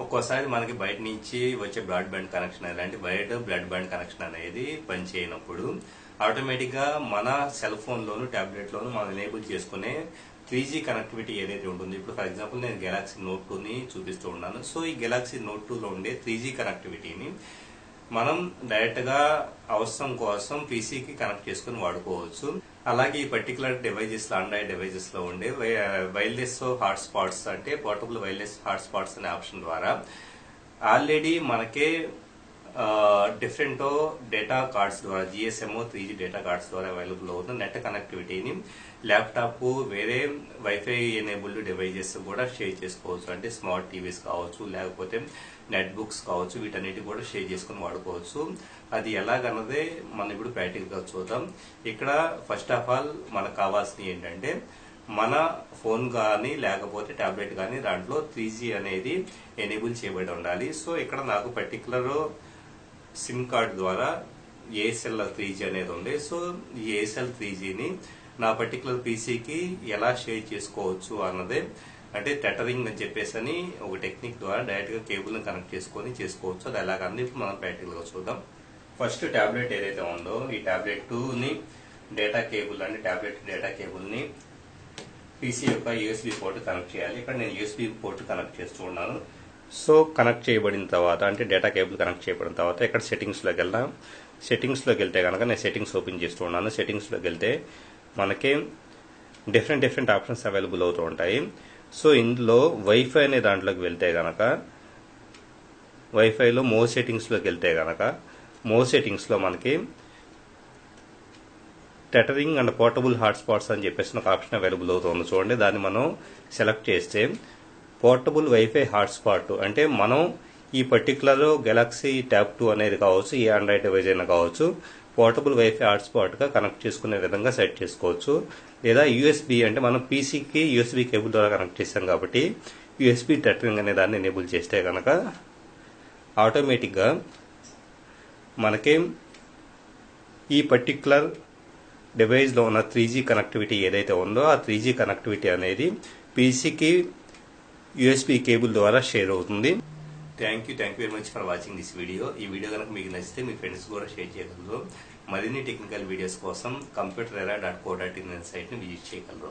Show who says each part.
Speaker 1: ఒక్కోసారి మనకి బయట నుంచి వచ్చే బ్రాడ్బ్యాండ్ కనెక్షన్ అలాంటి వైర్డ్ బ్రాడ్బ్యాండ్ కనెక్షన్ అనేది పనిచేయనప్పుడు ఆటోమేటిక్ గా మన సెల్ ఫోన్ లోను టాబ్లెట్ లోను మనం ఎనేబుల్ చేసుకునే 3G కనెక్టివిటీ ఏదైతే ఉంటుంది. ఇప్పుడు ఫర్ ఎగ్జాంపుల్ నేను గెలాక్సీ నోట్ 2 ని చూపిస్తూ ఉన్నాను. సో ఈ గెలాక్సీ నోట్ 2 లో ఉండే 3G కనెక్టివిటీని మనం డైరెక్ట్ గా అవసరం కోసం పీసీకి కనెక్ట్ చేసుకుని వాడుకోవచ్చు. అలాగే ఈ పర్టికులర్ డివైజెస్ లో ఆండ్రాయిడ్ డివైజెస్ లో ఉండే వైర్లెస్ హాట్స్పాట్స్ అంటే పోర్టబుల్ వైర్లెస్ హాట్స్పాట్స్ అనే ఆప్షన్ ద్వారా ఆల్రెడీ మనకే డిఫరెంట్ డేటా కార్డ్స్ ద్వారా GSM 3G డేటా కార్డ్స్ ద్వారా అవైలబుల్ అవుతున్న నెట్ కనెక్టివిటీని ల్యాప్టాప్ వేరే వైఫై ఎనేబుల్డ్ డివైజెస్ కూడా షేర్ చేసుకోవచ్చు. అంటే స్మార్ట్ టీవీస్ కావచ్చు, లేకపోతే నెట్ బుక్స్ కావచ్చు, వీటన్నిటి కూడా షేర్ చేసుకుని వాడుకోవచ్చు. అది ఎలాగన్నదే మనం ఇప్పుడు ప్రాక్టికల్ గా చూద్దాం. ఇక్కడ ఫస్ట్ ఆఫ్ ఆల్ మనకు కావాల్సింది ఏంటంటే మన ఫోన్ కానీ లేకపోతే టాబ్లెట్ కానీ దాంట్లో 3G అనేది ఎనేబుల్ చేయబడి ఉండాలి. సో ఇక్కడ నాకు పర్టికులర్ సిమ్ కార్డ్ ద్వారా ఏఎస్ఎల్ 3G అనేది ఉంది. సో ఈ ఏఎస్ఎల్ 3Gని నా పర్టికులర్ పీసీకి ఎలా షేర్ చేసుకోవచ్చు అన్నదే, అంటే టెటరింగ్ అని చెప్పేసి ఒక టెక్నిక్ ద్వారా డైరెక్ట్ గా కేబుల్ ని కనెక్ట్ చేసుకుని చేసుకోవచ్చు. అది ఎలాగని ఇప్పుడు మనం ప్రాక్టికల్ గా చూద్దాం. ఫస్ట్ టాబ్లెట్ ఏదైతే ఉందో ఈ టాబ్లెట్ ని డేటా కేబుల్ అంటే టాబ్లెట్ డేటా కేబుల్ ని పీసీ యొక్క USB పోర్ట్ కనెక్ట్ చేయాలి. ఇక్కడ నేను USB పోర్ట్ కనెక్ట్ చేస్తూ ఉన్నాను. సో కనెక్ట్ చేయబడిన తర్వాత అంటే డేటా కేబుల్ కనెక్ట్ చేయబడిన తర్వాత ఇక్కడ సెట్టింగ్స్ లోకి వెళ్దాం. సెట్టింగ్స్ లోకి వెళ్తే కనుక నేను సెట్టింగ్స్ ఓపెన్ చేస్తూ ఉన్నాను. సెట్టింగ్స్ లోకి వెళ్తే మనకి డిఫరెంట్ ఆప్షన్స్ అవైలబుల్ అవుతూ ఉంటాయి. సో ఇందులో వైఫై అనే దాంట్లోకి వెళ్తే గనక వైఫైలో మోర్ సెట్టింగ్స్ లోకి వెళ్తే గనక మోర్ సెట్టింగ్స్ లో మనకి టెటరింగ్ అండ్ పోర్టబుల్ హాట్స్పాట్స్ అని చెప్పేసి ఒక ఆప్షన్ అవైలబుల్ అవుతుంది. చూడండి, దాన్ని మనం సెలెక్ట్ చేస్తే పోర్టబుల్ వైఫై హాట్స్పాట్ అంటే మనం ఈ పర్టికులర్ గెలాక్సీ ట్యాబ్ 2 అనేది కావచ్చు, ఈ ఆండ్రాయిడ్ డివైజ్ అయినా కావచ్చు, పోర్టబుల్ వైఫై హాట్స్పాట్ గా కనెక్ట్ చేసుకునే విధంగా సెట్ చేసుకోవచ్చు. లేదా USB అంటే మనం పీసీకి USB కేబుల్ ద్వారా కనెక్ట్ చేస్తాం కాబట్టి USB టెటరింగ్ అనే దాన్ని ఎనేబుల్ చేస్తే కనుక ఆటోమేటిక్ గా మనకి ఈ పర్టికులర్ డివైస్ లో ఉన్న 3G కనెక్టివిటీ ఏదైతే ఉందో ఆ 3G కనెక్టివిటీ అనేది పీసీకి USB కేబుల్ ద్వారా షేర్ అవుతుంది. Thank you very much for watching this video. ఈ వీడియో కనుక మీకు నచ్చితే మీ ఫ్రెండ్స్ కూడా షేర్ చేయగలరు. మరిన్ని టెక్నికల్ వీడియోస్ కోసం computerera.co.in సైట్ ని విజిట్ చేయగలరు.